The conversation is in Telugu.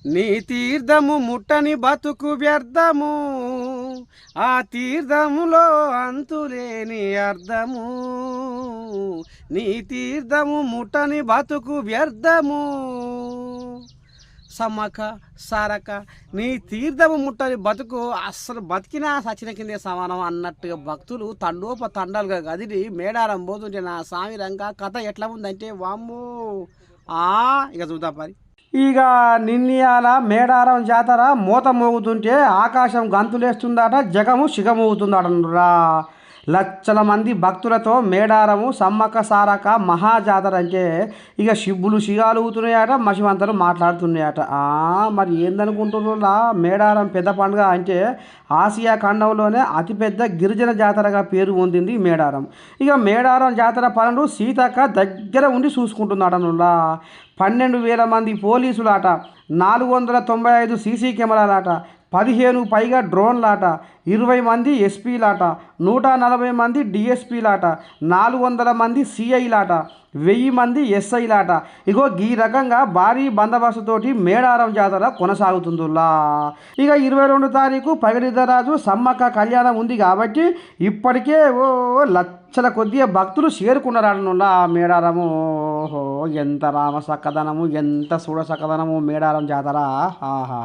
నీ తీర్థము ముట్టని బతుకు వ్యర్థము, ఆ తీర్థములో అంతులేని అర్థము. నీ తీర్థము ముట్టని బతుకు వ్యర్థము, సమ్మక సారక నీ తీర్థము ముట్టని బతుకు అస్సలు బతికినా సచిన కిందే సమానం అన్నట్టుగా భక్తులు తండోపతండాలుగా కదిలి మేడారం పోతుంటే నా సామి రంగా కథ ఎట్లా ఉందంటే వామ్మో. ఇక చూద్దాం పరి. ఇక నిన్నయాల మేడారం జాతర మూత మోగుతుంటే ఆకాశం గంతులేస్తుందట, జగము శిగమోగుతుందటరా. లక్షల మంది భక్తులతో మేడారము సమ్మక్క సారక్క మహాజాతర అంటే ఇక శిబ్బులు శిగాలు ఊతున్నాయట, మసివంతలు మాట్లాడుతున్నాయట. మరి ఏందనుకుంటున్నా, మేడారం పెద్ద పండుగ అంటే ఆసియా ఖండంలోనే అతిపెద్ద గిరిజన జాతరగా పేరు పొందింది మేడారం. ఇక మేడారం జాతర పనులు సీతక్క దగ్గర ఉండి చూసుకుంటున్నాడనులా. 12,000 మంది పోలీసులాట, 495 సీసీ కెమెరాలాట, 15 పైగా డ్రోన్లాట, 20 మంది ఎస్పీలాట, 140 మంది డిఎస్పీలాట, 400 మంది సిఐలాట, 1000 మంది ఎస్ఐలాట. ఇగో ఈ రకంగా భారీ బందోబస్తుతోటి మేడారం జాతర కొనసాగుతుందిలా. ఇక 22 తారీఖు పగడిద్దరాజు సమ్మక్క కళ్యాణం ఉంది కాబట్టి ఇప్పటికే లక్షల కొద్దిగా భక్తులు చేరుకున్నారనులా మేడారము. ఓహో, ఎంత రామ సక్కదనము, ఎంత చూడ సక్కదనము మేడారం జాతర. ఆహా.